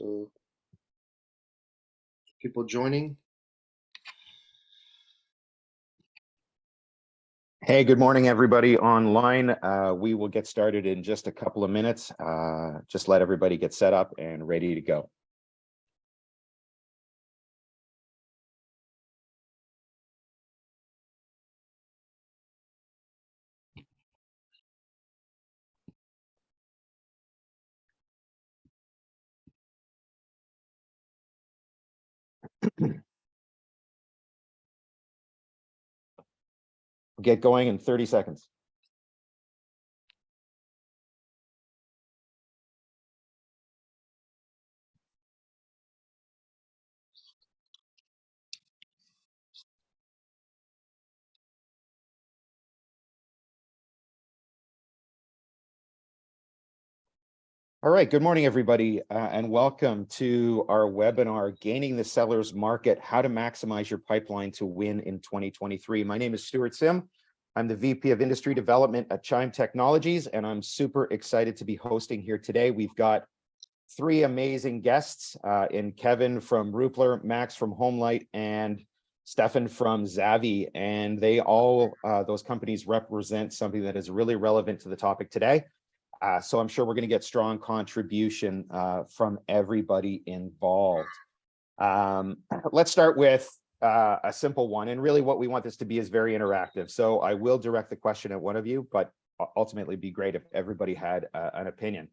So people joining. Hey, good morning, everybody online. We will get started in just a couple of minutes. Just let everybody get set up and ready to go. Get going in 30 seconds. All right, good morning, everybody, and welcome to our webinar, Gaining the Seller's Market, How to Maximize Your Pipeline to Win in 2023. My name is Stuart Sim. I'm the VP of Industry Development at Chime Technologies, and I'm super excited to be hosting here today. We've got three amazing guests in Kevin from Roopler, Max from Homelight, and Stefan from Zavvi. And they all, those companies represent something that is really relevant to the topic today. So I'm sure we're going to get strong contribution from everybody involved. Let's start with a simple one. And really what we want this to be is very interactive. So I will direct the question at one of you, but ultimately it'd be great if everybody had an opinion.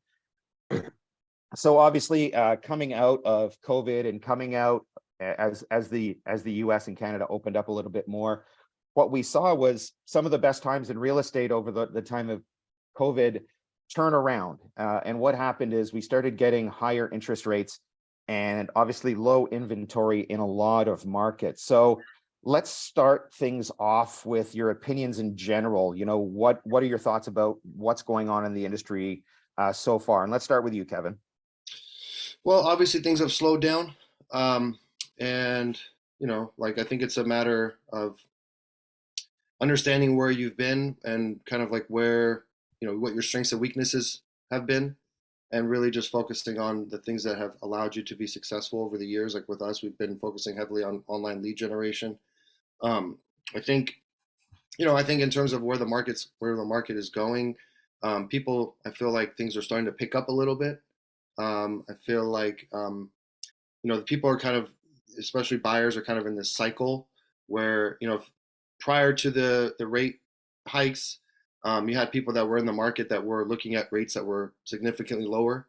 So obviously coming out of COVID and coming out as the US and Canada opened up a little bit more, what we saw was some of the best times in real estate over the time of COVID turn around. And what happened is we started getting higher interest rates and obviously low inventory in a lot of markets. So let's start things off with your opinions in general. You know, what are your thoughts about what's going on in the industry so far? And let's start with you, Kevin. Well, obviously things have slowed down, and I think it's a matter of understanding where you've been and kind of like where what your strengths and weaknesses have been, and really just focusing on the things that have allowed you to be successful over the years. Like with us, we've been focusing heavily on online lead generation. I think in terms of where the market is going, I feel like things are starting to pick up a little bit. I feel like the people are kind of, especially buyers, are kind of in this cycle where prior to the rate hikes, you had people that were in the market that were looking at rates that were significantly lower,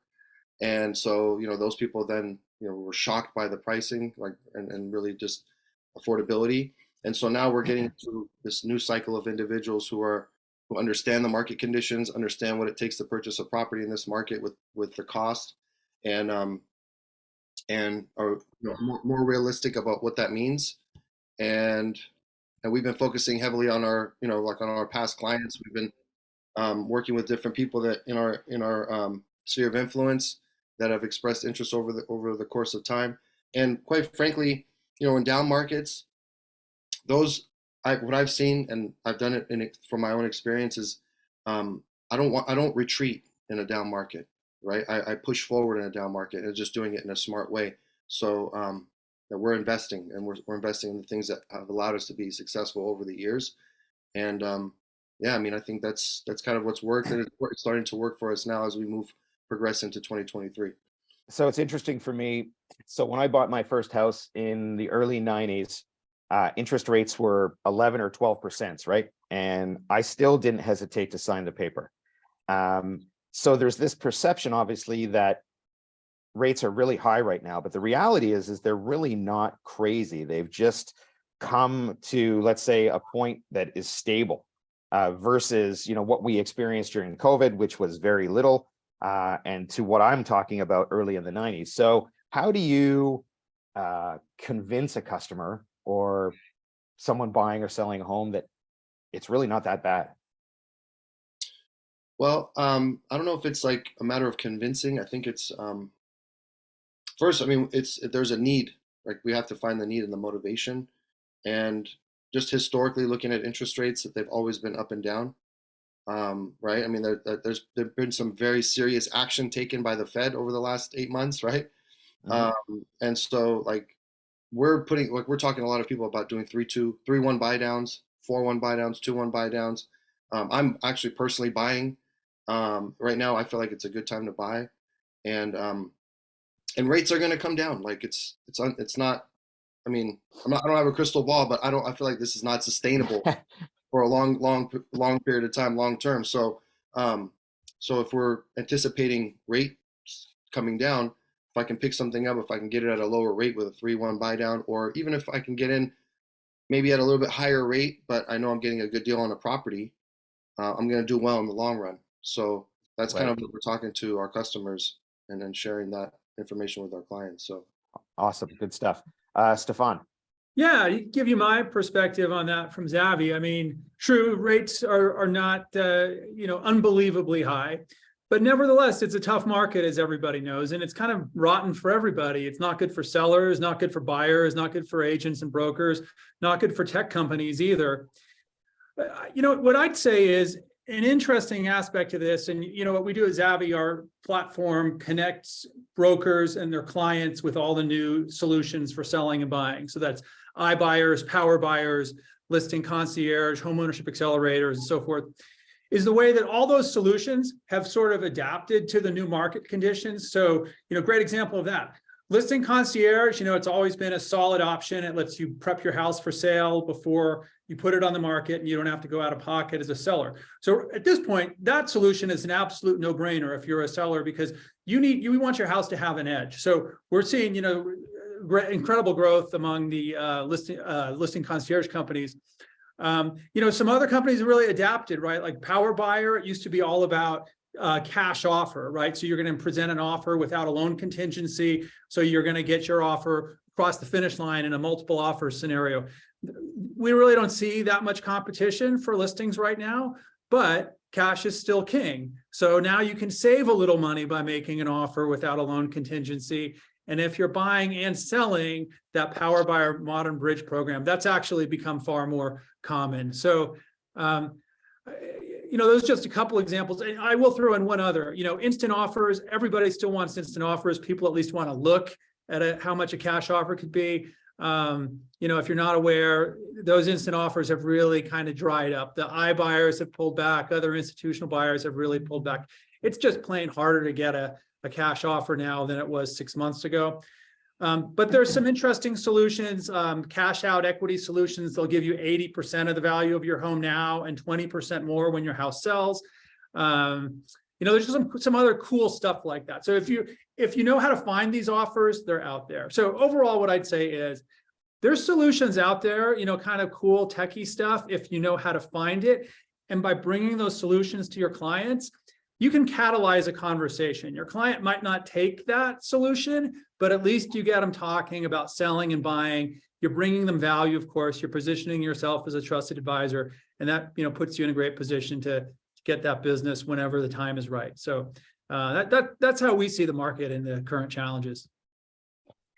and so those people then were shocked by the pricing, and really just affordability. And so now we're getting to this new cycle of individuals who understand the market conditions, understand what it takes to purchase a property in this market with the cost, and are more realistic about what that means. And we've been focusing heavily on our on our past clients. We've been working with different people that in our sphere of influence that have expressed interest over the course of time. And quite frankly, in down markets, what I've seen, and I've done it from my own experiences, I don't retreat in a down market, right? I push forward in a down market, and just doing it in a smart way. So that we're investing, and we're investing in the things that have allowed us to be successful over the years. And yeah, I mean, I think that's kind of what's worked, and it's starting to work for us now as we progress into 2023. So it's interesting for me. So when I bought my first house in the early 90s, interest rates were 11 or 12%, right? And I still didn't hesitate to sign the paper. So there's this perception, obviously, that rates are really high right now, but the reality is they're really not crazy. They've just come to, let's say, a point that is stable versus, what we experienced during COVID, which was very little, and to what I'm talking about early in the 90s. So how do you convince a customer or someone buying or selling a home that it's really not that bad? Well, I don't know if it's like a matter of convincing. I think it's first, I mean, there's a need. Like, we have to find the need and the motivation, and just historically looking at interest rates, that they've always been up and down, right? I mean, there's been some very serious action taken by the Fed over the last 8 months, right? Mhm. And so like we're talking to a lot of people about doing 3-2, 3-1 buy downs, 4-1 buy downs, 2-1 buy downs. I'm actually personally buying right now. I feel like it's a good time to buy, and rates are going to come down. Like it's not. I mean, I don't have a crystal ball, but I feel like this is not sustainable for a long period of time, long term. Um, so if we're anticipating rates coming down, if I can pick something up, if I can get it at a lower rate with a 3-1 buy down, or even if I can get in maybe at a little bit higher rate, but I know I'm getting a good deal on a property, I'm going to do well in the long run. So that's kind Right. of what we're talking to our customers and then sharing that information with our clients. So Awesome. Good stuff. Stefan. Yeah, give you my perspective on that from Zavi. I mean, true, rates are not unbelievably high, but nevertheless, it's a tough market, as everybody knows, and it's kind of rotten for everybody. It's not good for sellers, not good for buyers, not good for agents and brokers, not good for tech companies either. What I'd say is an interesting aspect of this, and what we do at Zavi, our platform connects brokers and their clients with all the new solutions for selling and buying. So that's iBuyers, power buyers, listing concierge, homeownership accelerators, and so forth, is the way that all those solutions have sort of adapted to the new market conditions. So, great example of that. Listing concierge, it's always been a solid option. It lets you prep your house for sale before you put it on the market, and you don't have to go out of pocket as a seller. So at this point, that solution is an absolute no-brainer if you're a seller, because you want your house to have an edge. So we're seeing, incredible growth among the listing concierge companies. Some other companies have really adapted, right? Like Power Buyer, it used to be all about cash offer, right? So you're going to present an offer without a loan contingency. So you're going to get your offer across the finish line in a multiple offer scenario. We really don't see that much competition for listings right now, but cash is still king. So now you can save a little money by making an offer without a loan contingency. And if you're buying and selling, that Power Buyer Modern Bridge program, that's actually become far more common. So, those are just a couple examples. And I will throw in one other, instant offers. Everybody still wants instant offers. People at least want to look at how much a cash offer could be. If you're not aware, those instant offers have really kind of dried up. The iBuyers have pulled back. Other institutional buyers have really pulled back. It's just plain harder to get a cash offer now than it was 6 months ago. But there's some interesting solutions, cash out equity solutions. They'll give you 80% of the value of your home now and 20% more when your house sells. There's just some other cool stuff like that. So if you know how to find these offers, they're out there. So overall, what I'd say is there's solutions out there, kind of cool techie stuff if you know how to find it. And by bringing those solutions to your clients, you can catalyze a conversation. Your client might not take that solution, but at least you get them talking about selling and buying. You're bringing them value, of course. You're positioning yourself as a trusted advisor, and that puts you in a great position to get that business whenever the time is right. So that's how we see the market and the current challenges.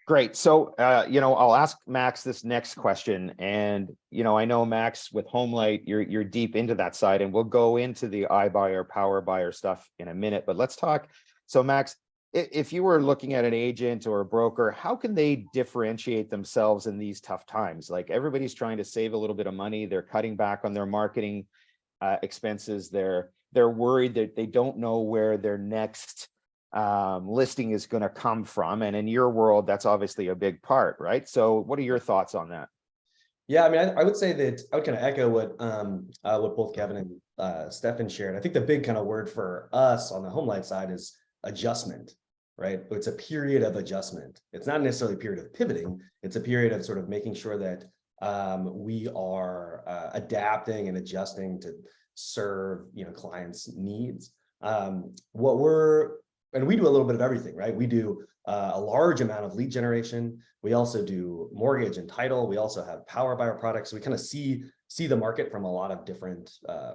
Great. So, I'll ask Max this next question. And, I know, Max, with HomeLight, you're deep into that side, and we'll go into the iBuyer, Power Buyer stuff in a minute. But let's talk. So, Max, if you were looking at an agent or a broker, how can they differentiate themselves in these tough times? Like, everybody's trying to save a little bit of money. They're cutting back on their marketing expenses. They're worried that they don't know where their next listing is going to come from, and in your world that's obviously a big part, right? So what are your thoughts on that? Yeah, I mean, I would say that I would kind of echo what both Kevin and Stefan shared. I think the big kind of word for us on the HomeLight side is adjustment, right? It's a period of adjustment. It's not necessarily a period of pivoting. It's a period of sort of making sure that we are adapting and adjusting to serve clients' needs. And we do a little bit of everything, right? We do a large amount of lead generation. We also do mortgage and title. We also have Power Buyer products. So we kind of see the market from a lot of different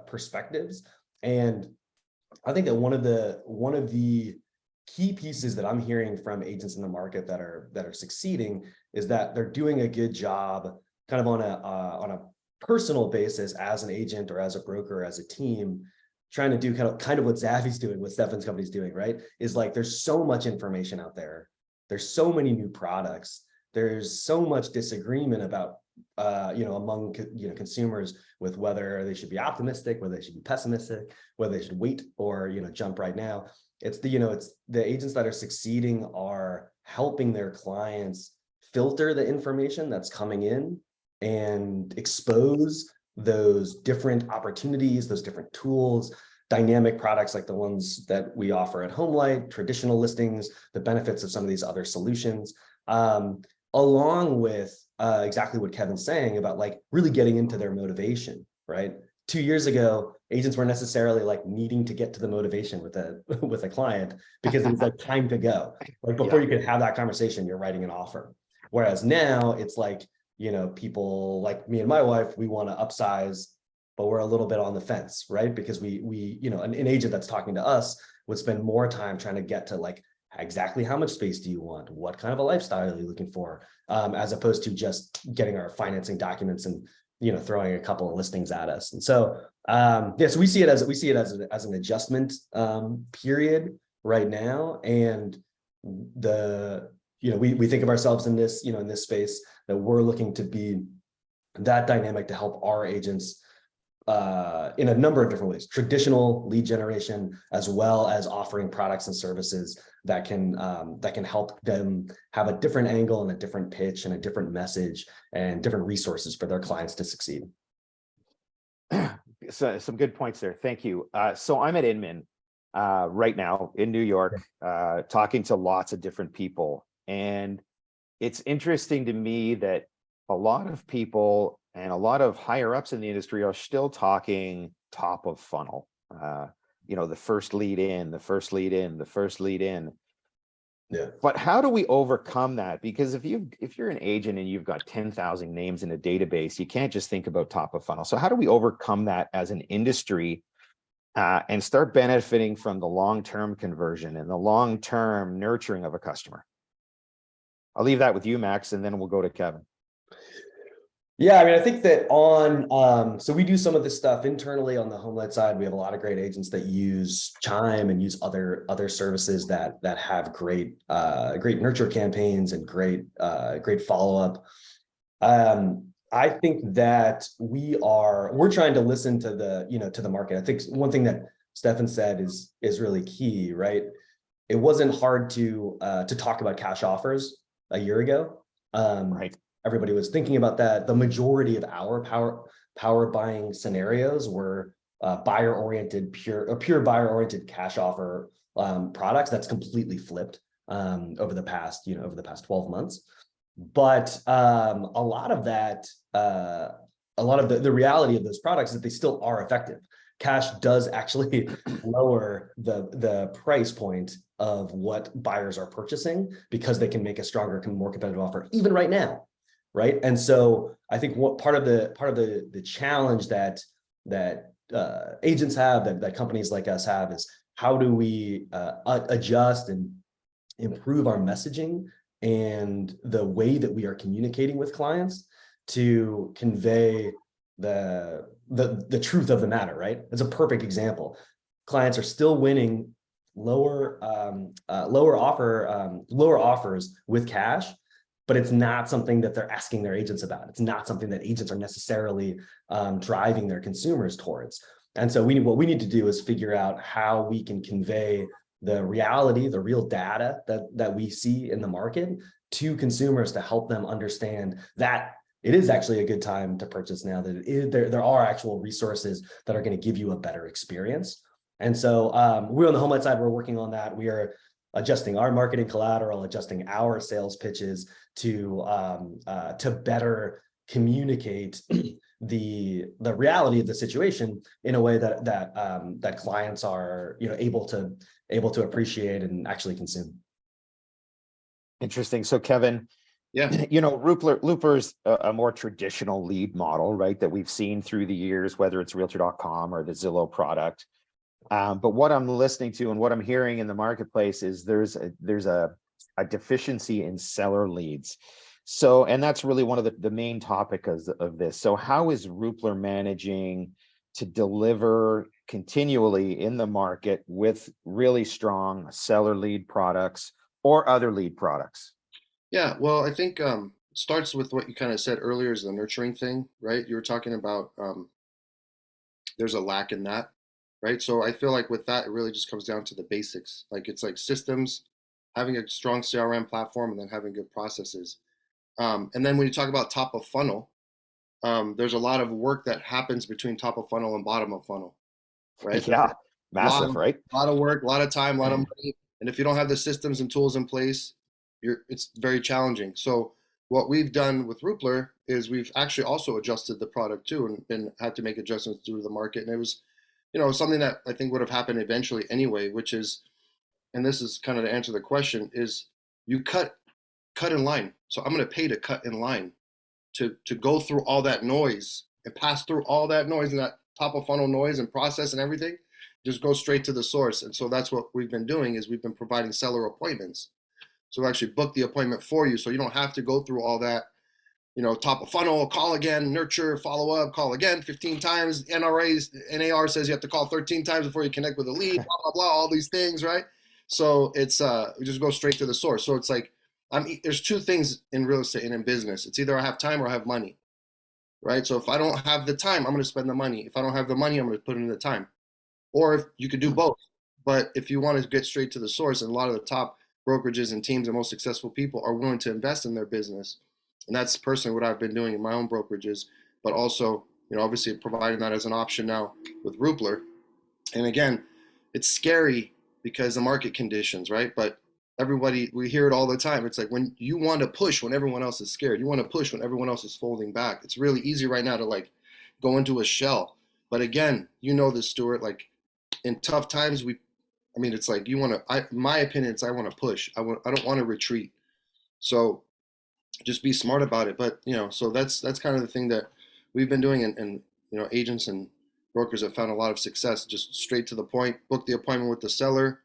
perspectives. And I think that one of the key pieces that I'm hearing from agents in the market that are succeeding is that they're doing a good job kind of on a personal basis as an agent or as a broker, as a team, trying to do kind of what Zavi's doing, what Stefan's company's doing, right? Is like there's so much information out there there's so many new products. There's so much disagreement about, among consumers with whether they should be optimistic, whether they should be pessimistic, whether they should wait or jump right now. It's the agents that are succeeding are helping their clients filter the information that's coming in and expose those different opportunities, those different tools, dynamic products like the ones that we offer at HomeLight, traditional listings, the benefits of some of these other solutions, along with exactly what Kevin's saying about like really getting into their motivation, right? 2 years ago, agents weren't necessarily like needing to get to the motivation with a client because it was like time to go. Like before you could have that conversation, you're writing an offer. Whereas now it's like, people like me and my wife, we want to upsize, but we're a little bit on the fence, right? Because we an agent that's talking to us would spend more time trying to get to like exactly how much space do you want? What kind of a lifestyle are you looking for? As opposed to just getting our financing documents and throwing a couple of listings at us. And so so we see it as an adjustment period right now. And we think of ourselves in this, in this space that we're looking to be that dynamic to help our agents in a number of different ways, traditional lead generation, as well as offering products and services that can help them have a different angle and a different pitch and a different message and different resources for their clients to succeed. So some good points there. Thank you. So I'm at Inman right now in New York, talking to lots of different people. And it's interesting to me that a lot of people and a lot of higher ups in the industry are still talking top of funnel. The first lead in, the first lead in, the first lead in. Yeah. But how do we overcome that? Because if you're an agent and you've got 10,000 names in a database, you can't just think about top of funnel. So how do we overcome that as an industry and start benefiting from the long-term conversion and the long-term nurturing of a customer? I'll leave that with you, Max, and then we'll go to Kevin. Yeah, I mean, I think that so we do some of this stuff internally on the HomeLight side. We have a lot of great agents that use Chime and use other services that have great nurture campaigns and great follow-up. I think that we're trying to listen to the market. I think one thing that Stefan said is really key, right? It wasn't hard to talk about cash offers a year ago. Right. Everybody was thinking about that. The majority of our power buying scenarios were pure buyer-oriented cash offer products. That's completely flipped over the past 12 months. But a lot of the reality of those products is that they still are effective. Cash does actually lower the price point of what buyers are purchasing because they can make a stronger, more competitive offer even right now. Right. And so I think what part of the challenge that agents have, that companies like us have, is how do we adjust and improve our messaging and the way that we are communicating with clients to convey the truth of the matter, right? It's a perfect example. Clients are still winning lower offers with cash, but it's not something that they're asking their agents about. It's not something that agents are necessarily driving their consumers towards. And so what we need to do is figure out how we can convey the reality, the real data that we see in the market to consumers to help them understand that it is actually a good time to purchase now, that there are actual resources that are going to give you a better experience. And so we're on the HomeLight side, we're working on that. We are adjusting our marketing collateral, adjusting our sales pitches to better communicate the reality of the situation in a way that clients are able to appreciate and actually consume. Interesting. So Kevin, Yeah. Roopler's a more traditional lead model, right, that we've seen through the years, whether it's Realtor.com or the Zillow product. But what I'm listening to and what I'm hearing in the marketplace is there's a deficiency in seller leads. So, and that's really one of the main topics of this. So how is Roopler managing to deliver continually in the market with really strong seller lead products or other lead products? Yeah, well, I think starts with what you kind of said earlier is the nurturing thing, right? You were talking about there's a lack in that, right? So I feel like with that, it really just comes down to the basics. Like it's like systems, having a strong CRM platform, and then having good processes. And then when you talk about top of funnel, there's a lot of work that happens between top of funnel and bottom of funnel, right? Yeah, Lot massive, right? lot of work, a lot of time, a lot of money, and if you don't have the systems and tools in place, it's very challenging. So what we've done with Roopler is we've actually also adjusted the product too, and had to make adjustments due to the market. And it was, something that I think would have happened eventually anyway, which is, and this is kind of to answer the question, is you cut in line. So I'm going to pay to cut in line to go through all that noise and pass through all that noise and that top of funnel noise and process and everything. Just go straight to the source. And so that's what we've been doing is we've been providing seller appointments. So we actually book the appointment for you. So you don't have to go through all that, top of funnel, call again, nurture, follow up, call again 15 times. NAR says you have to call 13 times before you connect with a lead, blah, blah, blah, all these things, right? So it's, we just go straight to the source. So it's like, there's two things in real estate and in business. It's either I have time or I have money, right? So if I don't have the time, I'm going to spend the money. If I don't have the money, I'm going to put in the time. Or if you could do both. But if you want to get straight to the source, and a lot of the top brokerages and teams and most successful people are willing to invest in their business. And that's personally what I've been doing in my own brokerages, but also, obviously providing that as an option now with Roopler. And again, it's scary because the market conditions, right? But everybody, we hear it all the time. It's like when you want to push when everyone else is scared, you want to push when everyone else is folding back. It's really easy right now to like go into a shell. But again, this, Stuart, like in tough times, it's like my opinion is I want to push. I don't want to retreat. So just be smart about it. But, so that's kind of the thing that we've been doing. And agents and brokers have found a lot of success, just straight to the point, book the appointment with the seller,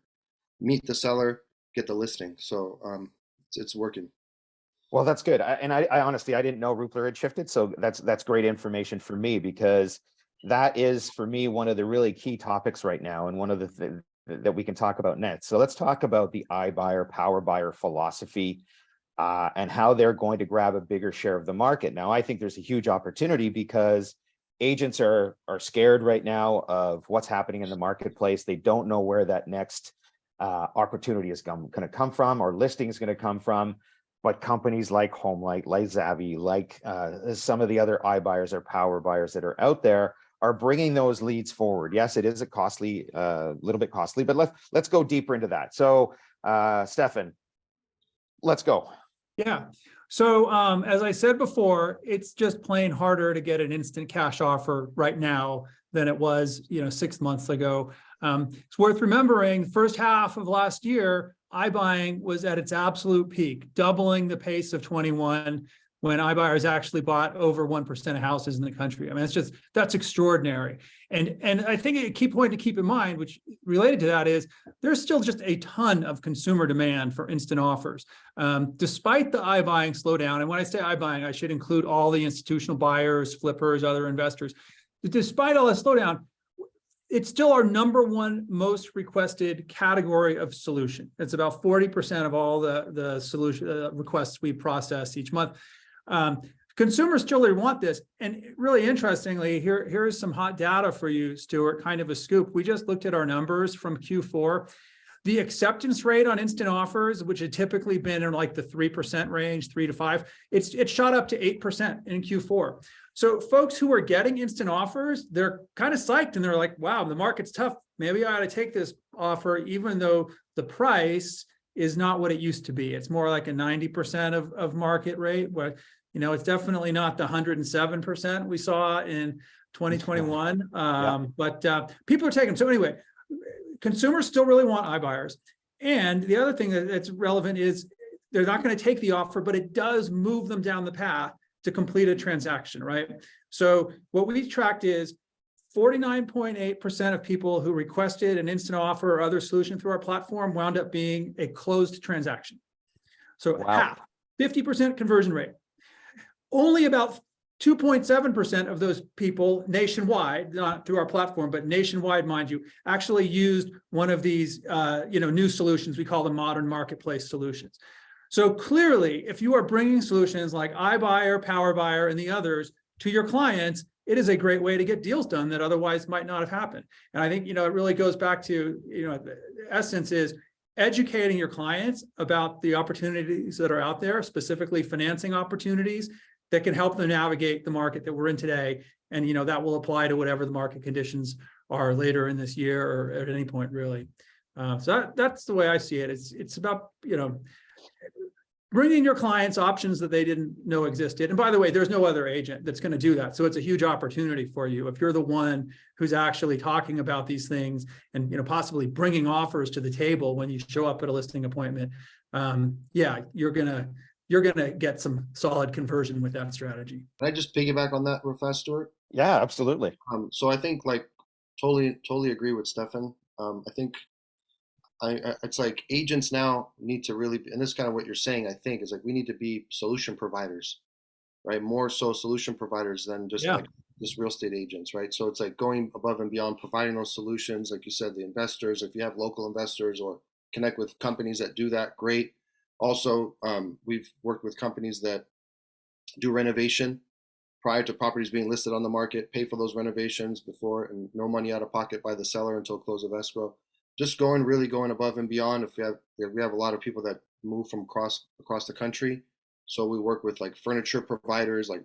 meet the seller, get the listing. So it's working. Well, that's good. I honestly, I didn't know Roopler had shifted. So that's great information for me, because that is for me one of the really key topics right now, and one of the things that we can talk about next. So let's talk about the iBuyer, power buyer philosophy, and how they're going to grab a bigger share of the market. Now, I think there's a huge opportunity because agents are scared right now of what's happening in the marketplace. They don't know where that next opportunity is going to come from, or listing is going to come from. But companies like HomeLight, like Zavvy, like some of the other iBuyers or power buyers that are out there are bringing those leads forward. Yes, it is a little bit costly, but let's go deeper into that. So, Stefan, let's go. Yeah. So as I said before, it's just plain harder to get an instant cash offer right now than it was, 6 months ago. It's worth remembering the first half of last year, iBuying was at its absolute peak, doubling the pace of 21, when iBuyers actually bought over 1% of houses in the country. I mean, that's extraordinary. And I think a key point to keep in mind, which related to that, is there's still just a ton of consumer demand for instant offers. Despite the iBuying slowdown, and when I say iBuying, I should include all the institutional buyers, flippers, other investors. Despite all the slowdown, it's still our number one most requested category of solution. It's about 40% of all the solution requests we process each month. Consumers still really want this. And really interestingly, here's some hot data for you, Stuart, kind of a scoop. We just looked at our numbers from Q4. The acceptance rate on instant offers, which had typically been in like the 3% range, 3 to 5, it shot up to 8% in Q4. So folks who are getting instant offers, they're kind of psyched, and they're like, wow, the market's tough. Maybe I ought to take this offer, even though the price is not what it used to be. It's more like a 90% of market rate, where, it's definitely not the 107% we saw in 2021. But people are taking them. So anyway, consumers still really want iBuyers. And the other thing that's relevant is they're not going to take the offer, but it does move them down the path to complete a transaction, right? So what we tracked is 49.8% of people who requested an instant offer or other solution through our platform wound up being a closed transaction. So half, 50% conversion rate. Only about 2.7% of those people nationwide, not through our platform, but nationwide, mind you, actually used one of these new solutions. We call them modern marketplace solutions. So clearly, if you are bringing solutions like iBuyer, Power Buyer, and the others to your clients, it is a great way to get deals done that otherwise might not have happened. And I think, it really goes back to, the essence is educating your clients about the opportunities that are out there, specifically financing opportunities that can help them navigate the market that we're in today. And, that will apply to whatever the market conditions are later in this year or at any point, really. So that's the way I see it. It's about, bringing your clients options that they didn't know existed. And by the way, there's no other agent that's going to do that. So it's a huge opportunity for you. If you're the one who's actually talking about these things and, possibly bringing offers to the table when you show up at a listing appointment, you're going to get some solid conversion with that strategy. Can I just piggyback on that real fast, Stuart? Yeah, absolutely. So I think totally agree with Stefan. I think it's like agents now need to really, and this is kind of what you're saying, I think, is like we need to be solution providers, right? More so solution providers than just just real estate agents, right? So it's like going above and beyond, providing those solutions, like you said, the investors, if you have local investors or connect with companies that do that, great. Also, we've worked with companies that do renovation prior to properties being listed on the market, pay for those renovations before, and no money out of pocket by the seller until close of escrow. Just really going above and beyond. If we have a lot of people that move from across the country, so we work with like furniture providers, like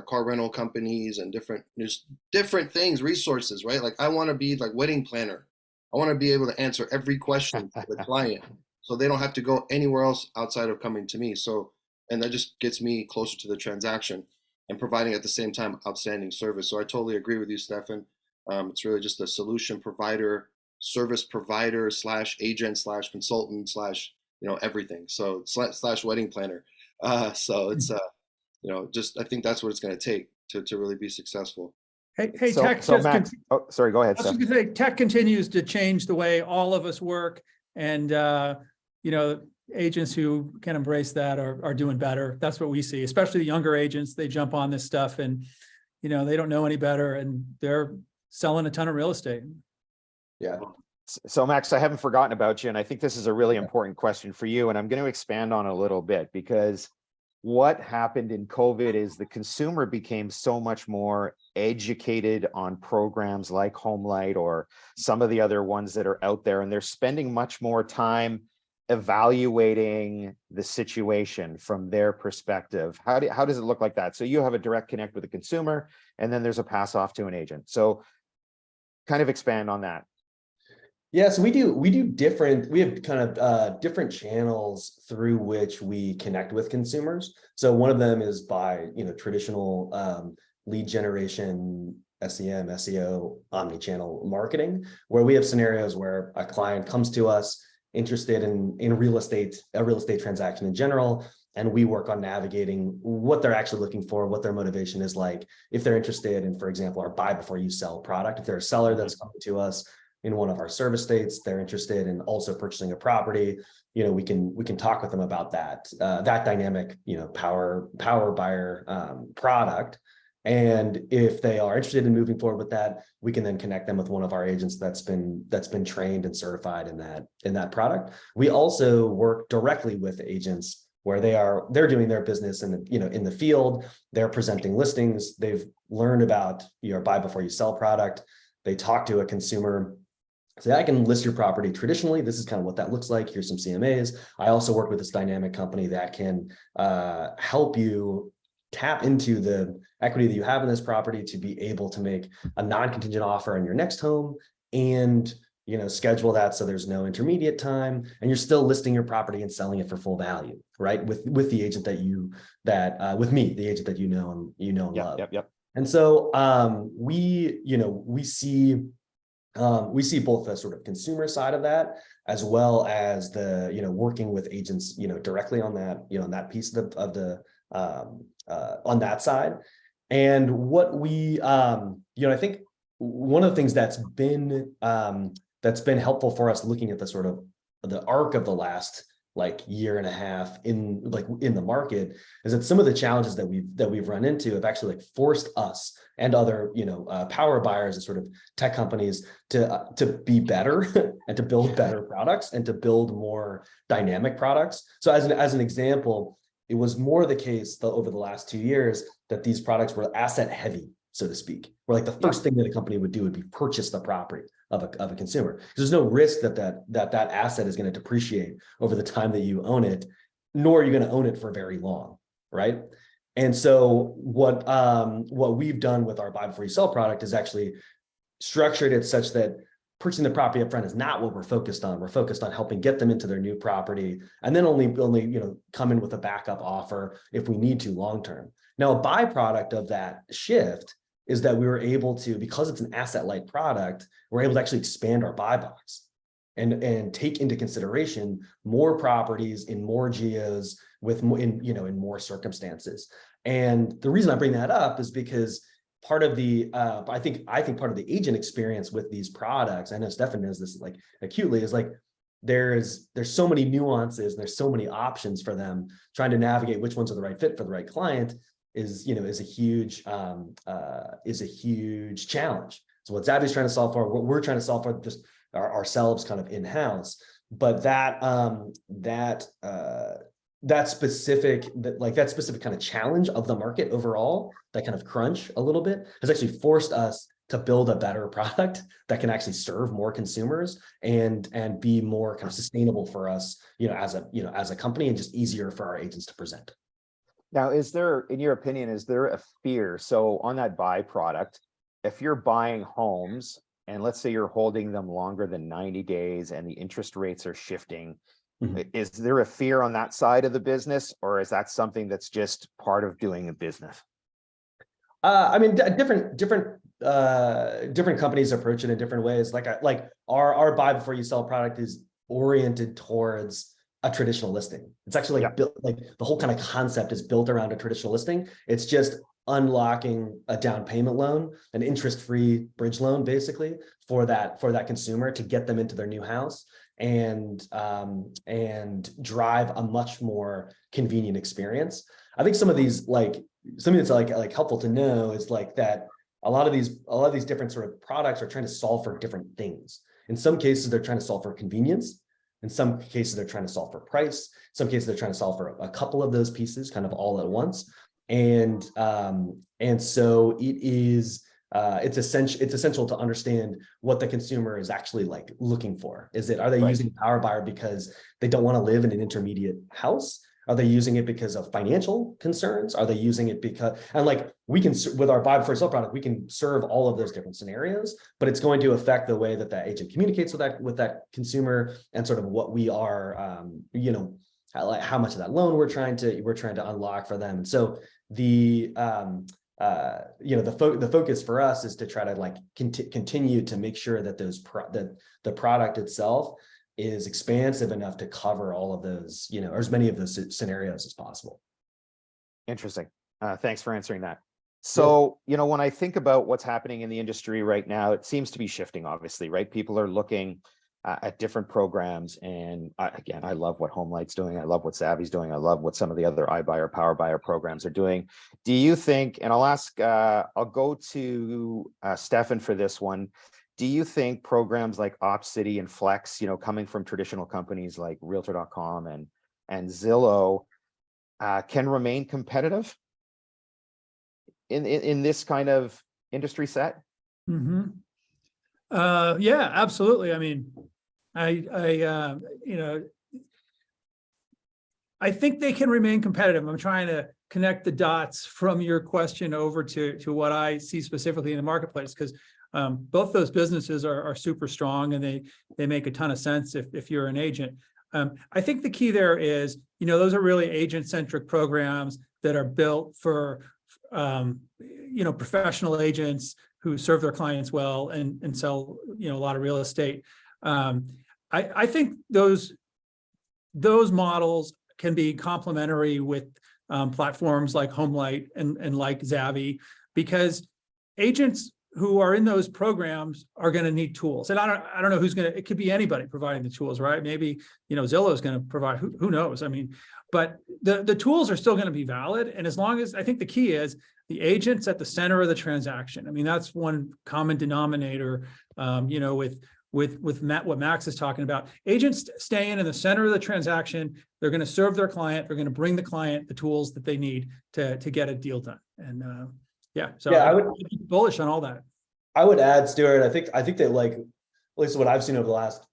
car rental companies, and different things, resources, right? Like I want to be like wedding planner. I want to be able to answer every question for the client, so they don't have to go anywhere else outside of coming to me. So, and that just gets me closer to the transaction and providing at the same time outstanding service. So I totally agree with you, Stefan. It's really just a solution provider, service provider / agent / consultant / everything. So / wedding planner. So it's just I think that's what it's going to take to really be successful. Hey, So, tech so just Max, sorry, go ahead, I was Steph. just gonna say, tech continues to change the way all of us work, and agents who can embrace that are doing better. That's what we see, especially the younger agents. They jump on this stuff, and they don't know any better, and they're selling a ton of real estate. Yeah. So Max, I haven't forgotten about you, and I think this is a really important question for you, and I'm going to expand on it a little bit, because what happened in COVID is the consumer became so much more educated on programs like HomeLight or some of the other ones that are out there, and they're spending much more time evaluating the situation from their perspective. How does it look like that? So you have a direct connect with the consumer, and then there's a pass off to an agent. So kind of expand on that. Yeah, so we have kind of different channels through which we connect with consumers. So one of them is by traditional lead generation, SEM, SEO, omni-channel marketing, where we have scenarios where a client comes to us interested in real estate, a real estate transaction in general, and we work on navigating what they're actually looking for, what their motivation is like. If they're interested in, for example, our buy before you sell product, if they're a seller that's coming to us in one of our service states, they're interested in also purchasing a property, we can talk with them about that dynamic, power buyer product. And if they are interested in moving forward with that, we can then connect them with one of our agents that's been trained and certified in that product. We also work directly with agents where they're doing their business in the field. They're presenting listings. They've learned about your buy before you sell product. They talk to a consumer, say, I can list your property traditionally. This is kind of what that looks like. Here's some CMAs. I also work with this dynamic company that can help you tap into the equity that you have in this property to be able to make a non-contingent offer on your next home, and schedule that so there's no intermediate time, and you're still listing your property and selling it for full value, right? With the agent with me, the agent that you know and love. Yep. And so we see both the sort of consumer side of that, as well as the working with agents directly on that on that piece of the on that side. And what we I think one of the things that's been helpful for us looking at the sort of the arc of the last like year and a half in the market, is that some of the challenges that we've run into have actually like forced us and other power buyers and sort of tech companies to be better and to build better products and to build more dynamic products. So as an example, it was more the case over the last 2 years that these products were asset heavy, so to speak, where like the first thing that a company would do would be purchase the property of a consumer. There's no risk that asset is going to depreciate over the time that you own it, nor are you going to own it for very long, right? And so what we've done with our buy before you sell product is actually structured it such that purchasing the property up front is not what we're focused on. We're focused on helping get them into their new property, and then only come in with a backup offer if we need to long term. Now, a byproduct of that shift is that we were able to, because it's an asset light product, we're able to actually expand our buy box and take into consideration more properties in more geos in more circumstances. And the reason I bring that up is because part of the I think part of the agent experience with these products, I know Stefan knows this like acutely, is like there's so many nuances and there's so many options for them. Trying to navigate which ones are the right fit for the right client is a huge challenge. So what Zabby's trying to solve for, what we're trying to solve for, just ourselves kind of in-house. But that specific kind of challenge of the market overall, that kind of crunch a little bit, has actually forced us to build a better product that can actually serve more consumers and be more kind of sustainable for us, as a company, and just easier for our agents to present. Now, in your opinion, is there a fear? So on that buy product, if you're buying homes and let's say you're holding them longer than 90 days and the interest rates are shifting, is there a fear on that side of the business, or is that something that's just part of doing a business? I mean, different companies approach it in different ways. Like our buy before you sell product is oriented towards a traditional listing. It's actually built, like the whole kind of concept is built around a traditional listing. It's just unlocking a down payment loan, an interest-free bridge loan, basically for that consumer to get them into their new house and drive a much more convenient experience. I think some of these, something that's like helpful to know is like that a lot of these different sort of products are trying to solve for different things. In some cases, they're trying to solve for convenience. In some cases, they're trying to solve for price. In some cases, they're trying to solve for a couple of those pieces kind of all at once. And so it is, it's essential to understand what the consumer is actually like looking for. Are they using Power Buyer because they don't want to live in an intermediate house? Are they using it because of financial concerns? Are they using it because, and like we can, with our buy before sell product, we can serve all of those different scenarios, but it's going to affect the way that that agent communicates with that consumer and sort of what we are, how much of that loan we're trying to unlock for them. And so the focus for us is to try to like continue to make sure that that the product itself is expansive enough to cover all of those, or as many of those scenarios as possible. Interesting. Thanks for answering that. So, when I think about what's happening in the industry right now, it seems to be shifting, obviously, right? People are looking at different programs. And again, I love what HomeLight's doing. I love what Savvy's doing. I love what some of the other iBuyer, Power Buyer programs are doing. Do you think, and I'll go to Stefan for this one. Do you think programs like OpCity and Flex, coming from traditional companies like Realtor.com and Zillow, can remain competitive in this kind of industry set? Mm-hmm. Yeah, absolutely. I mean, I think they can remain competitive. I'm trying to connect the dots from your question over to what I see specifically in the marketplace, because both those businesses are super strong and they make a ton of sense if you're an agent. I think the key there is, those are really agent-centric programs that are built for, professional agents who serve their clients well and sell, a lot of real estate. I think those models can be complementary with platforms like HomeLight and like Zavvy, because agents who are in those programs are going to need tools. And I don't know who's going to, it could be anybody providing the tools, right? Maybe, Zillow is going to provide, who knows? I mean, but the tools are still going to be valid. And as long as, I think the key is the agent's at the center of the transaction. I mean, that's one common denominator, with what Max is talking about. Agents staying in the center of the transaction. They're going to serve their client. They're going to bring the client the tools that they need to get a deal done. And so I I'm bullish on all that. I would add, Stuart, I think that, like, at least what I've seen over the last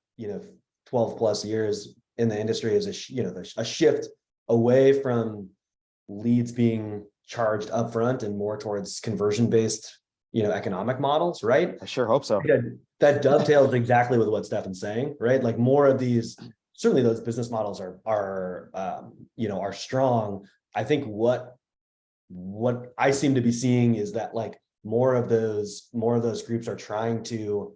12 plus years in the industry is a shift away from leads being charged upfront and more towards conversion-based economic models, right? I sure hope so. That dovetails exactly with what Stefan's saying, right? Like, more of these, certainly those business models are strong. I think what I seem to be seeing is that, like, more of those groups are trying to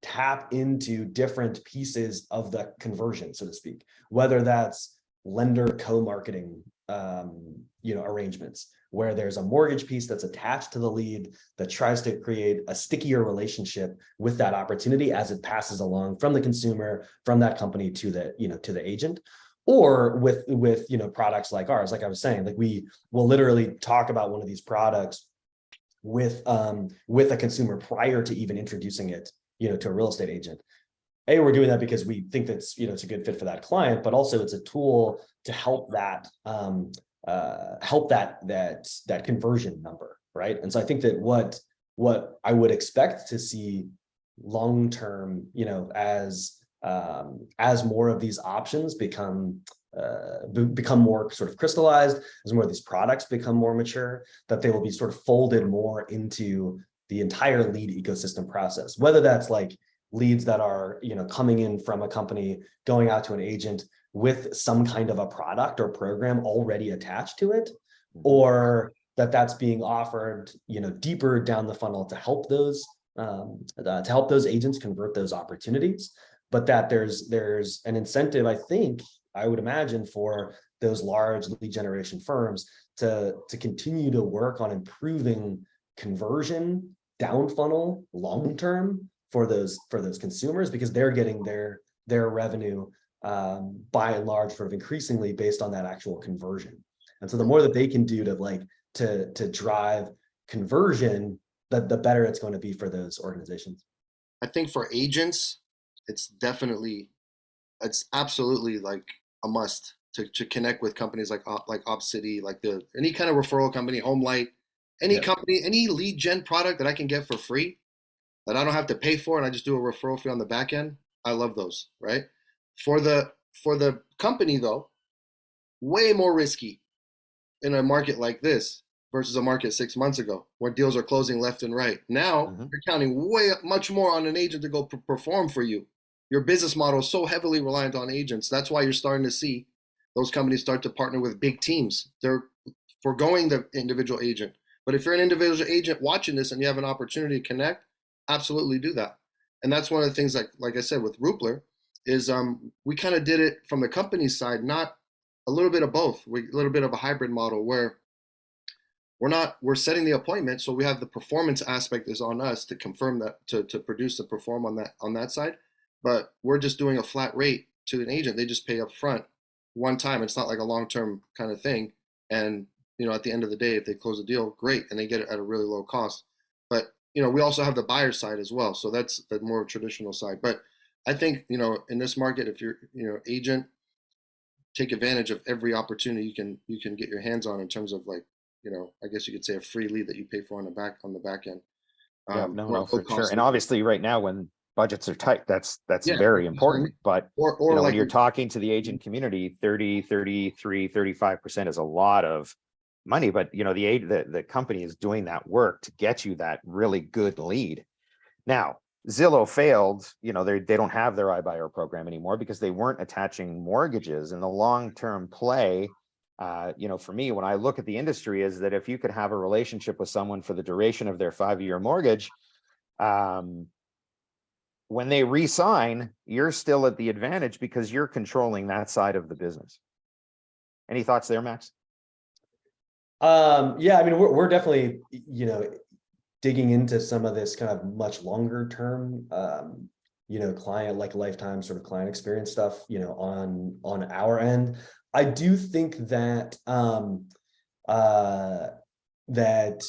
tap into different pieces of the conversion, so to speak, whether that's lender co-marketing arrangements, where there's a mortgage piece that's attached to the lead that tries to create a stickier relationship with that opportunity as it passes along from the consumer, from that company to the agent. Or with products like ours, like I was saying, like, we will literally talk about one of these products with a consumer prior to even introducing it to a real estate agent. We're doing that because we think that's it's a good fit for that client, but also it's a tool to help that that conversion number, right? And so I think that what I would expect to see long term, as more of these options become more sort of crystallized, as more of these products become more mature, that they will be sort of folded more into the entire lead ecosystem process, whether that's like leads that are coming in from a company going out to an agent with some kind of a product or program already attached to it, or that's being offered deeper down the funnel to help those agents convert those opportunities. But that there's an incentive, I would imagine, for those large lead generation firms to continue to work on improving conversion down funnel long term for those consumers, because they're getting their revenue by and large sort of increasingly based on that actual conversion. And so the more that they can do to drive conversion, the better it's going to be for those organizations. I think for agents, it's absolutely like a must to connect with companies like OpCity, like any kind of referral company, HomeLight, any company, any lead gen product that I can get for free, that I don't have to pay for, and I just do a referral fee on the back end. I love those, right? For the company though, way more risky in a market like this versus a market 6 months ago where deals are closing left and right. Now you're counting much more on an agent to go perform for you. Your business model is so heavily reliant on agents. That's why you're starting to see those companies start to partner with big teams. They're foregoing the individual agent. But if you're an individual agent watching this and you have an opportunity to connect, absolutely do that. And that's one of the things, like I said, with Roopler, is we kind of did it from the company side, not a little bit of both. A little bit of a hybrid model where we're setting the appointment, so we have the performance aspect is on us to confirm that, to produce and perform on that side. But we're just doing a flat rate to an agent. They just pay up front one time. It's not like a long-term kind of thing. And at the end of the day, if they close a deal, great, and they get it at a really low cost. But we also have the buyer side as well, so that's the more traditional side. But I think in this market, if you're agent, take advantage of every opportunity you can get your hands on in terms of, like, I guess you could say a free lead that you pay for on the back end. For sure. And obviously, right now when budgets are tight, that's very important. But or when you're talking to the agent community, 30, 33, 35% is a lot of money, but the company is doing that work to get you that really good lead. Now, Zillow failed, they don't have their iBuyer program anymore because they weren't attaching mortgages. And the long-term play, for me, when I look at the industry, is that if you could have a relationship with someone for the duration of their 5-year mortgage, when they re-sign, you're still at the advantage because you're controlling that side of the business. Any thoughts there, Max? Yeah, I mean, we're definitely, digging into some of this kind of much longer term, client, like lifetime sort of client experience stuff, on our end. I do think that that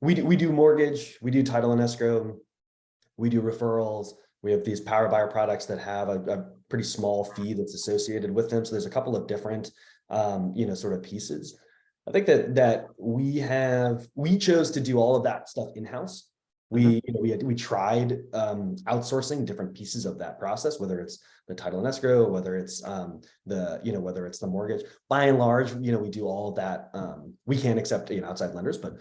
we do mortgage, we do title and escrow, we do referrals. We have these power buyer products that have a pretty small fee that's associated with them. So there's a couple of different, sort of pieces. I think that we chose to do all of that stuff in-house. We tried outsourcing different pieces of that process, whether it's the title and escrow, whether it's whether it's the mortgage. By and large, we do all of that. We can't accept outside lenders, but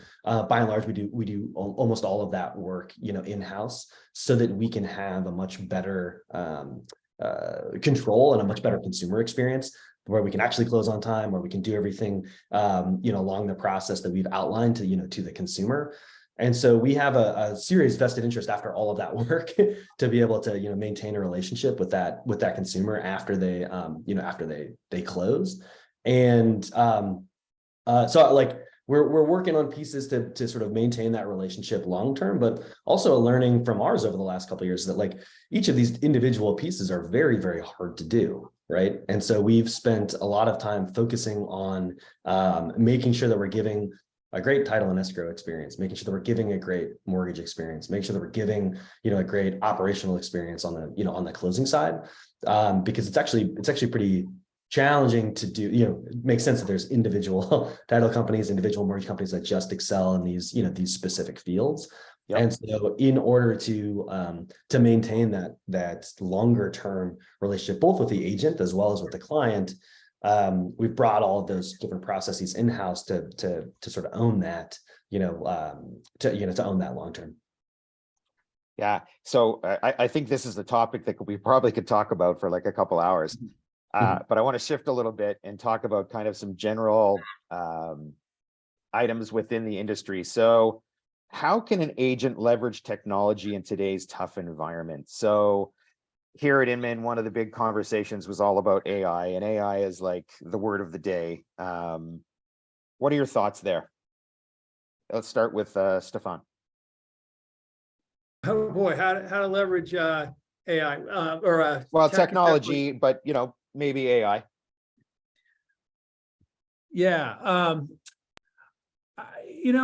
by and large, we do almost all of that work in-house, so that we can have a much better control and a much better consumer experience, where we can actually close on time, where we can do everything along the process that we've outlined to the consumer. And so we have a serious vested interest after all of that work to be able to maintain a relationship with that consumer after they they close. And so like we're working on pieces to sort of maintain that relationship long term, but also learning from ours over the last couple of years that like each of these individual pieces are very, very hard to do. Right. And so we've spent a lot of time focusing on making sure that we're giving a great title and escrow experience, making sure that we're giving a great mortgage experience, making sure that we're giving, a great operational experience on the, on the closing side, because it's actually pretty challenging to do. It makes sense that there's individual title companies, individual mortgage companies that just excel in these, these specific fields. Yep. And so in order to maintain that longer term relationship, both with the agent as well as with the client, we've brought all of those different processes in-house to sort of own that, to own that long term. Yeah. So I think this is a topic that we probably could talk about for like a couple hours. But I want to shift a little bit and talk about kind of some general items within the industry. So how can an agent leverage technology in today's tough environment? So here at Inman, one of the big conversations was all about AI, and AI is like the word of the day. What are your thoughts there? Let's start with Stefan. Oh boy, how to leverage AI or well, technology, but maybe AI. Yeah,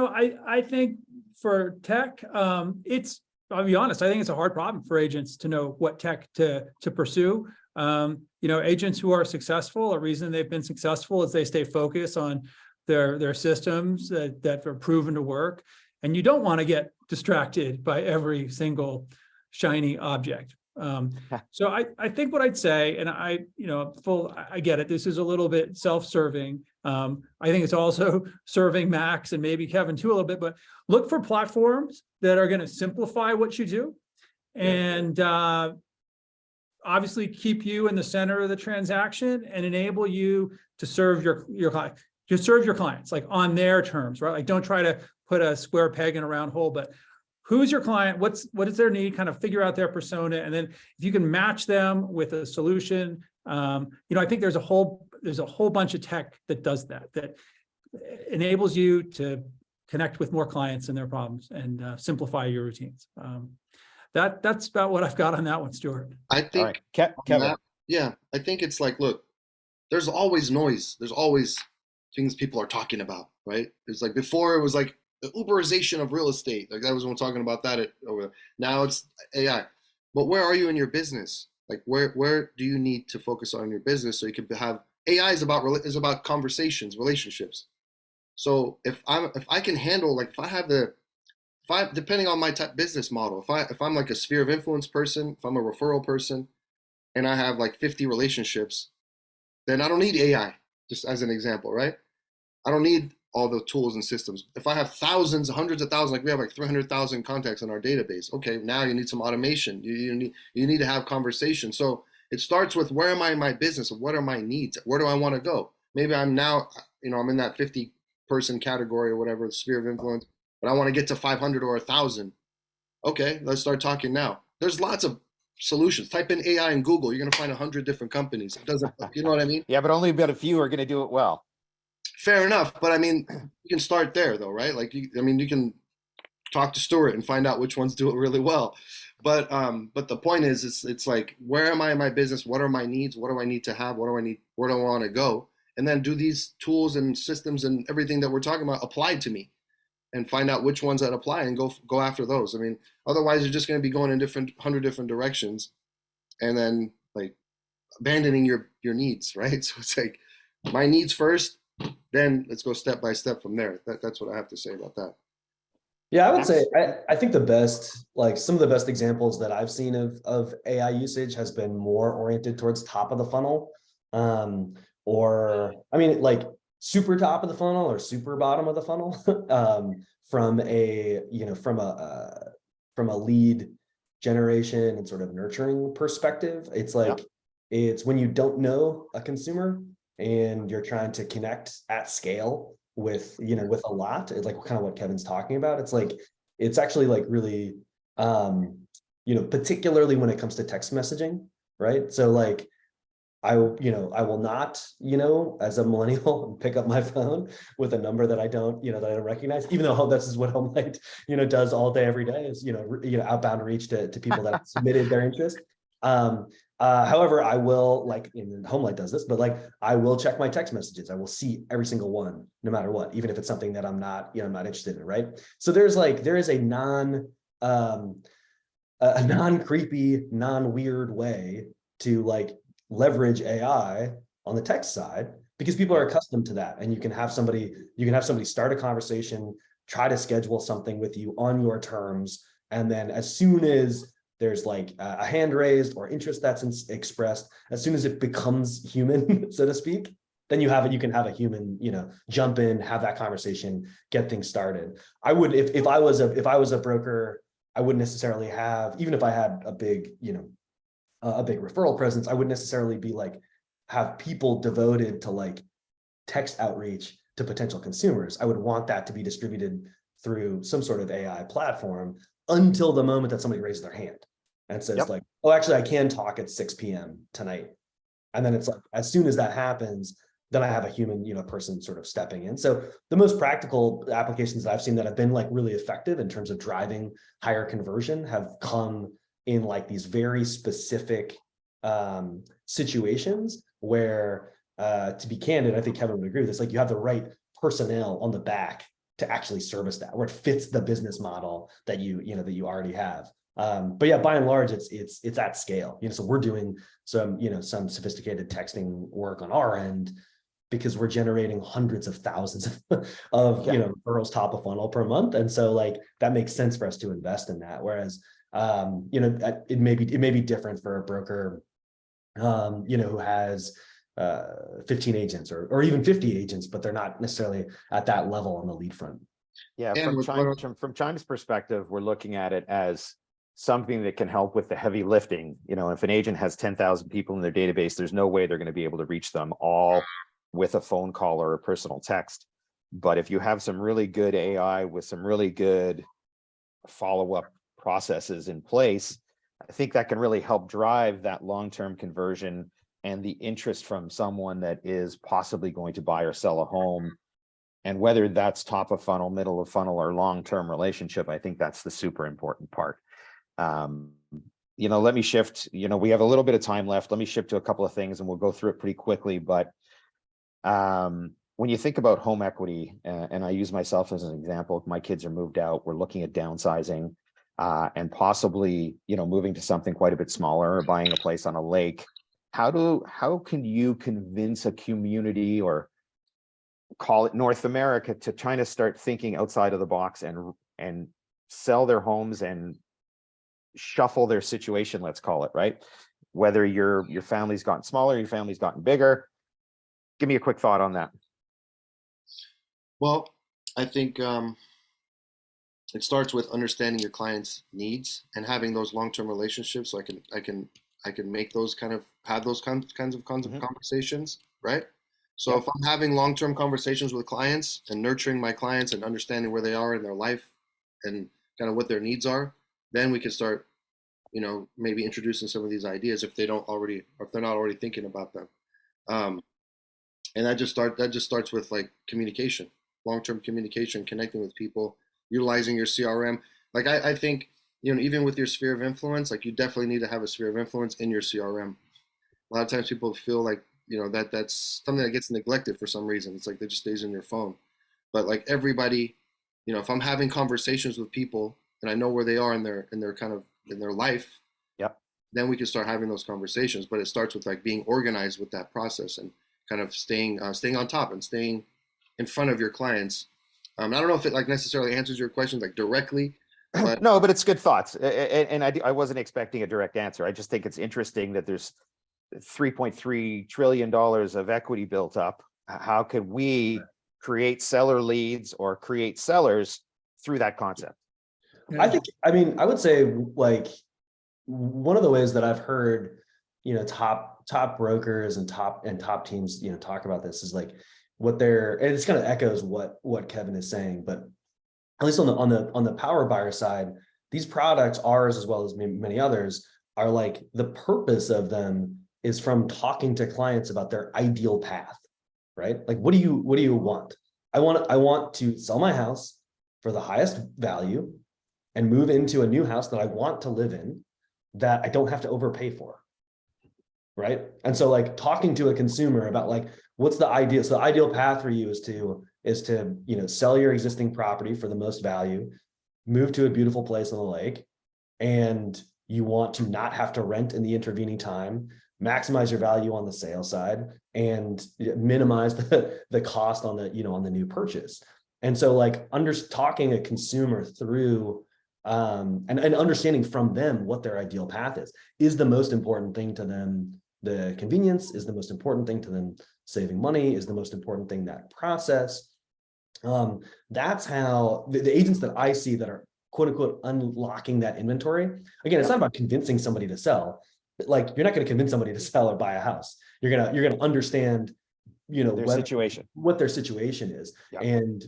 I think for tech, I'll be honest, I think it's a hard problem for agents to know what tech to pursue. Agents who are successful, a reason they've been successful is they stay focused on their systems that are proven to work. And you don't want to get distracted by every single shiny object. So I think what I'd say, and I get it, this is a little bit self-serving. I think it's also serving Max and maybe Kevin too a little bit, but look for platforms that are going to simplify what you do and obviously keep you in the center of the transaction and enable you to serve your client, to serve your clients like on their terms, right? Like don't try to put a square peg in a round hole, but who's your client? What is their need? Kind of figure out their persona, and then if you can match them with a solution, I think there's a whole bunch of tech that does that enables you to connect with more clients and their problems and simplify your routines. That's about what I've got on that one, Stuart. I think, right. Kevin. I think it's like, look, there's always noise. There's always things people are talking about, right? It's like before it was like the Uberization of real estate. Like that was when we're talking about that over. Now it's AI. But where are you in your business? Like where do you need to focus on your business so you can have AI is about conversations, relationships. So if I can handle, like depending on my type business model, if I'm like a sphere of influence person, if I'm a referral person, and I have like 50 relationships, then I don't need AI. Just as an example, right? I don't need all the tools and systems. If I have thousands, hundreds of thousands, like we have like 300,000 contacts in our database. Okay, now you need some automation. You need to have conversation. So it starts with where am I in my business? What are my needs? Where do I want to go? Maybe I'm now, I'm in that 50 person category or whatever, the sphere of influence, but I want to get to 500 or 1,000. Okay, let's start talking now. There's lots of solutions. Type in AI in Google, you're going to find 100 different companies. It doesn't, you know what I mean? Yeah, but only about a few are going to do it well. fair enough, but I mean, you can start there though, right? Like, I mean, you can talk to Stuart and find out which ones do it really well. But the point is, it's like, where am I in my business? What are my needs? What do I need to have? What do I need? Where do I want to go? And then do these tools and systems and everything that we're talking about apply to me, and find out which ones that apply and go after those. I mean, otherwise you're just going to be going in 100 different directions, and then like abandoning your needs, right? So it's like, my needs first, then let's go step by step from there. That's what I have to say about that. Yeah, I would say I think the best, like some of the best examples that I've seen of AI usage has been more oriented towards top of the funnel. Or I mean, like super top of the funnel or super bottom of the funnel. From a, from a lead generation and sort of nurturing perspective. It's like, it's when you don't know a consumer and you're trying to connect at scale with, with a lot, it's like kind of what Kevin's talking about. It's like, it's actually like really, particularly when it comes to text messaging, right? So like, I will not, as a millennial, pick up my phone with a number that I don't, that I don't recognize, even though this is what HomeLight, does all day, every day, is, outbound reach to people that have submitted their interest. However, I will, like, in HomeLight does this, but like, I will check my text messages. I will see every single one, no matter what, even if it's something that I'm not, I'm not interested in, right? So there is a non-creepy, non-weird way to like leverage AI on the text side, because people are accustomed to that. And you can have somebody start a conversation, try to schedule something with you on your terms. And then as soon as there's like a hand raised or interest that's expressed, as soon as it becomes human, so to speak, then you can have a human, jump in, have that conversation, get things started. I would, if I was a broker, I wouldn't necessarily have, even if I had a big, a big referral presence, I wouldn't necessarily be like, have people devoted to like text outreach to potential consumers. I would want that to be distributed through some sort of AI platform until the moment that somebody raises their hand and says like, oh, actually I can talk at 6 p.m. tonight. And then it's like, as soon as that happens, then I have a human, person sort of stepping in. So the most practical applications that I've seen that have been like really effective in terms of driving higher conversion have come in like these very specific situations where, to be candid, I think Kevin would agree with this, like you have the right personnel on the back to actually service that, where it fits the business model that you already have. But yeah, by and large, it's at scale. So we're doing some sophisticated texting work on our end, because we're generating hundreds of thousands of referrals top of funnel per month. And so like, that makes sense for us to invest in that. Whereas, it may be different for a broker, who has 15 agents or even 50 agents, but they're not necessarily at that level on the lead front. Yeah, And from Chime's perspective, we're looking at it as something that can help with the heavy lifting. If an agent has 10,000 people in their database, there's no way they're going to be able to reach them all with a phone call or a personal text. But if you have some really good AI with some really good follow-up processes in place, I think that can really help drive that long-term conversion and the interest from someone that is possibly going to buy or sell a home. And whether that's top of funnel, middle of funnel, or long-term relationship, I think that's the super important part. Let me shift, we have a little bit of time left. Let me shift to a couple of things and we'll go through it pretty quickly. But when you think about home equity, and I use myself as an example, if my kids are moved out, we're looking at downsizing and possibly, moving to something quite a bit smaller or buying a place on a lake. How can you convince a community, or call it North America, to try to start thinking outside of the box and sell their homes and shuffle their situation, let's call it, right? Whether your family's gotten smaller, your family's gotten bigger. Give me a quick thought on that. Well, I think it starts with understanding your client's needs and having those long-term relationships. So I can make those have those kinds of conversations, right? So if I'm having long-term conversations with clients and nurturing my clients and understanding where they are in their life and kind of what their needs are, then we can start, maybe introducing some of these ideas if they're not already thinking about them. And that just starts with like communication, long-term communication, connecting with people, utilizing your CRM. Like I think, even with your sphere of influence, like you definitely need to have a sphere of influence in your CRM. A lot of times people feel like, that's something that gets neglected for some reason. It's like that just stays in your phone. But like everybody, if I'm having conversations with people and I know where they are in their life, Yep. then we can start having those conversations. But it starts with like being organized with that process and kind of staying on top and staying in front of your clients. I don't know if it like necessarily answers your questions like directly, but No, but it's good thoughts. And I wasn't expecting a direct answer. I just think it's interesting that there's $3.3 trillion of equity built up. How could we create seller leads or create sellers through that concept? I would say like one of the ways that I've heard, top brokers and top teams, talk about this is like and it's kind of echoes what Kevin is saying, but at least on the power buyer side, these products, ours as well as many others, are like the purpose of them is from talking to clients about their ideal path, right? Like, what do you want? I want to sell my house for the highest value and move into a new house that I want to live in that I don't have to overpay for, right? And so like talking to a consumer about like, what's the ideal? So the ideal path for you is to sell your existing property for the most value, move to a beautiful place on the lake, and you want to not have to rent in the intervening time, maximize your value on the sale side, and minimize the cost on the new purchase. And so like talking a consumer through and understanding from them what their ideal path is the most important thing to them. The convenience is the most important thing to them. Saving money is the most important thing, that process. That's how the agents that I see that are quote unquote unlocking that inventory. Again, it's not about convincing somebody to sell. Like you're not going to convince somebody to sell or buy a house. You're gonna understand, Their situation, what their situation is, Yep. and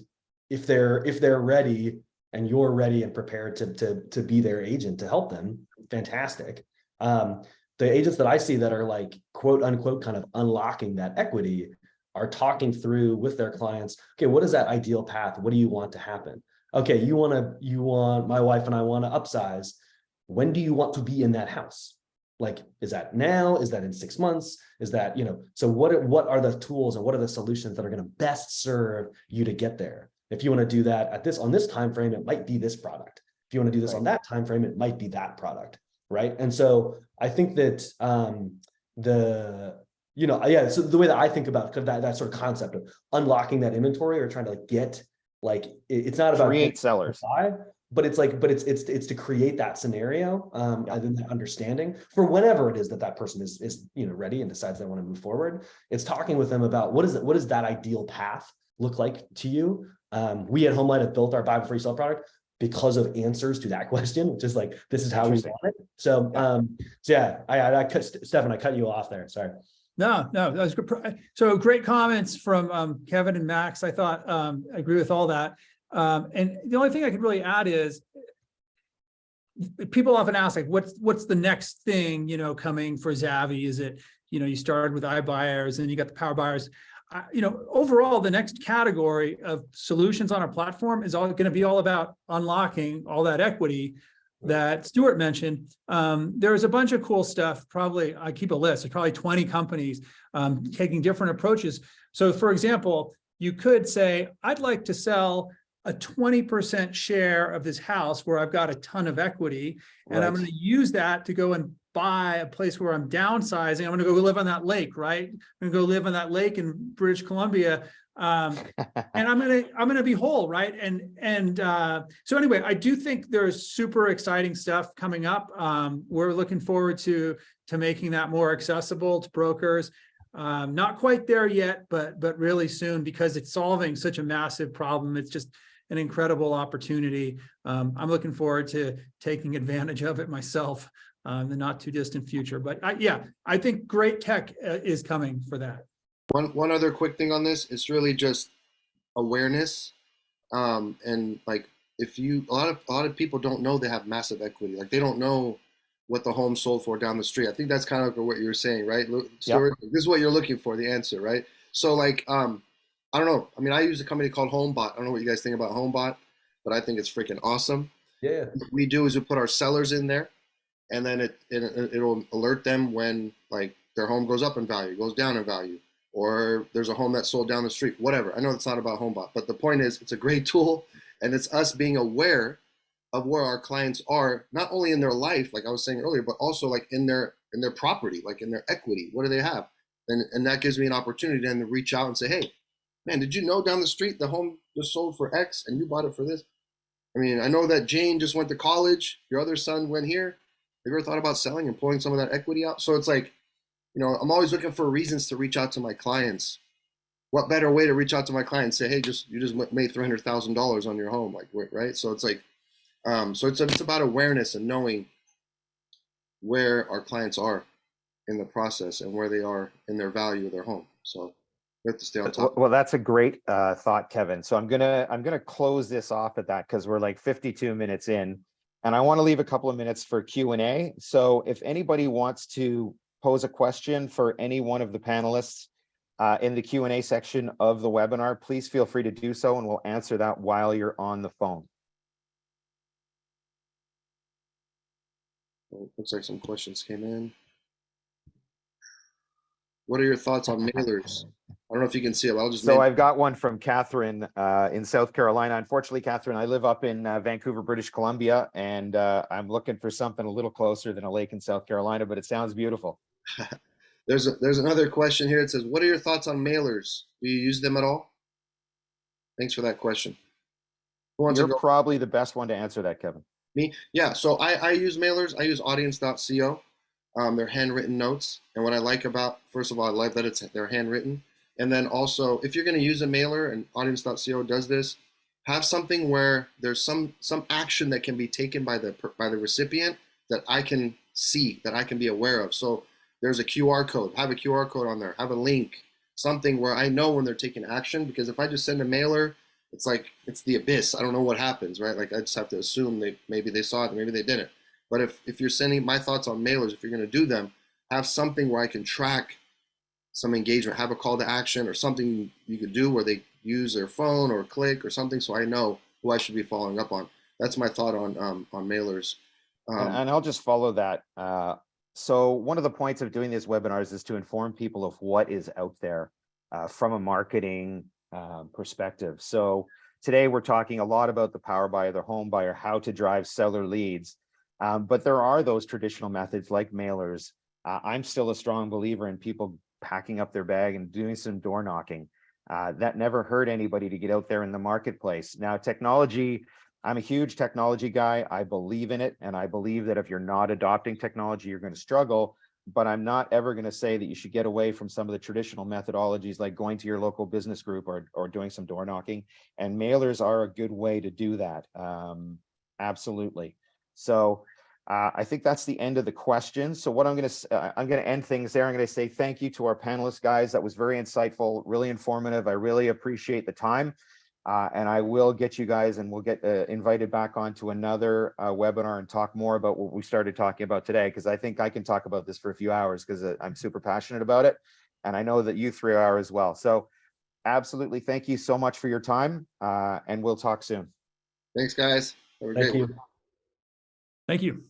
if they're ready and you're ready and prepared to be their agent to help them, fantastic. The agents that I see that are like quote unquote kind of unlocking that equity are talking through with their clients. Okay, what is that ideal path? What do you want to happen? Okay, you want my wife and I want to upsize. When do you want to be in that house? Like, is that now? Is that in 6 months? Is that, so what are the tools and what are the solutions that are going to best serve you to get there? If you want to do that on this time frame, it might be this product. If you want to do this on that time frame, it might be that product, right? And so I think that so the way that I think about that sort of concept of unlocking that inventory or trying to it's not about create sellers. But it's to create that scenario, that understanding for whenever it is that person is ready and decides they want to move forward. It's talking with them about what does that ideal path look like to you. We at HomeLight have built our buy before you sell product because of answers to that question, which is like, this is how we want it. So, Stefan, I cut you off there. Sorry. No, that was good. So great comments from Kevin and Max. I thought I agree with all that. And the only thing I could really add is people often ask, like, what's the next thing, coming for Zavvy? Is it, you started with iBuyers and you got the power buyers. Overall, the next category of solutions on our platform is all going to be all about unlocking all that equity that Stuart mentioned. There's a bunch of cool stuff. Probably, I keep a list. There's probably 20 companies taking different approaches. So, for example, you could say, I'd like to sell a 20% share of this house where I've got a ton of equity, and I'm going to use that to go and buy a place where I'm downsizing. I'm going to go live on that lake, right? I'm going to go live on that lake in British Columbia, and I'm going to be whole, right? And so anyway, I do think there's super exciting stuff coming up. We're looking forward to making that more accessible to brokers. Not quite there yet, but really soon, because it's solving such a massive problem. It's just an incredible opportunity. I'm looking forward to taking advantage of it myself in the not too distant future. But I think great tech is coming for that. One other quick thing on this, it's really just awareness. And like, a lot of people don't know they have massive equity. Like, they don't know what the home sold for down the street. I think that's kind of what you're saying, right, Stuart? Yep. This is what you're looking for, the answer, right? So like, I don't know. I mean, I use a company called HomeBot. I don't know what you guys think about HomeBot, but I think it's freaking awesome. Yeah. What we do is we put our sellers in there, and then it'll alert them when like their home goes up in value, goes down in value, or there's a home that's sold down the street, whatever. I know it's not about HomeBot, but the point is it's a great tool, and it's us being aware of where our clients are, not only in their life, like I was saying earlier, but also like in their property, like in their equity. What do they have? And that gives me an opportunity then to reach out and say, hey, man, did you know down the street the home just sold for X and you bought it for this? I mean, I know that Jane just went to college. Your other son went here. Have you ever thought about selling and pulling some of that equity out? So it's like, I'm always looking for reasons to reach out to my clients. What better way to reach out to my clients? Say, hey, you just made $300,000 on your home, like, right? So it's like, so it's about awareness and knowing where our clients are in the process and where they are in their value of their home. So we have to stay on top. Well, that's a great thought, Kevin. So I'm gonna close this off at that because we're like 52 minutes in, and I want to leave a couple of minutes for Q&A. So if anybody wants to pose a question for any one of the panelists in the Q&A section of the webinar, please feel free to do so, and we'll answer that while you're on the phone. Looks like some questions came in. What are your thoughts on mailers? I don't know if you can see it. I'll just. So I've got one from Catherine in South Carolina. Unfortunately, Catherine, I live up in Vancouver, British Columbia, and I'm looking for something a little closer than a lake in South Carolina, but it sounds beautiful. There's another question here. It says, what are your thoughts on mailers? Do you use them at all? Thanks for that question. Who wants to You're go? probably the best one to answer that, Kevin. Me? Yeah. So I use mailers. I use audience.co. They're handwritten notes. And what I like about, first of all, I like that they're handwritten. And then also, if you're going to use a mailer, and audience.co does this, have something where there's some action that can be taken by the recipient that I can see, that I can be aware of. So there's a QR code. Have a QR code on there. Have a link. Something where I know when they're taking action. Because if I just send a mailer, it's like it's the abyss. I don't know what happens, right? Like I just have to assume maybe they saw it, maybe they didn't. But if you're sending my thoughts on mailers, if you're going to do them, have something where I can track some engagement, have a call to action or something you could do where they use their phone or click or something, so I know who I should be following up on. That's my thought on mailers. And I'll just follow that. So one of the points of doing these webinars is to inform people of what is out there from a marketing perspective. So today we're talking a lot about the power buyer, the home buyer, how to drive seller leads. But there are those traditional methods like mailers. I'm still a strong believer in people packing up their bag and doing some door knocking. That never hurt anybody to get out there in the marketplace. Now, technology, I'm a huge technology guy. I believe in it. And I believe that if you're not adopting technology, you're going to struggle. But I'm not ever going to say that you should get away from some of the traditional methodologies like going to your local business group or doing some door knocking. And mailers are a good way to do that. Absolutely. So I think that's the end of the questions. So what I'm going to end things there. I'm going to say thank you to our panelists, guys. That was very insightful, really informative. I really appreciate the time. And I will get you guys, and we'll get invited back onto another webinar and talk more about what we started talking about today, because I think I can talk about this for a few hours because I'm super passionate about it. And I know that you three are as well. So absolutely. Thank you so much for your time. And we'll talk soon. Thanks, guys. Have a Thank great you. one. Thank you.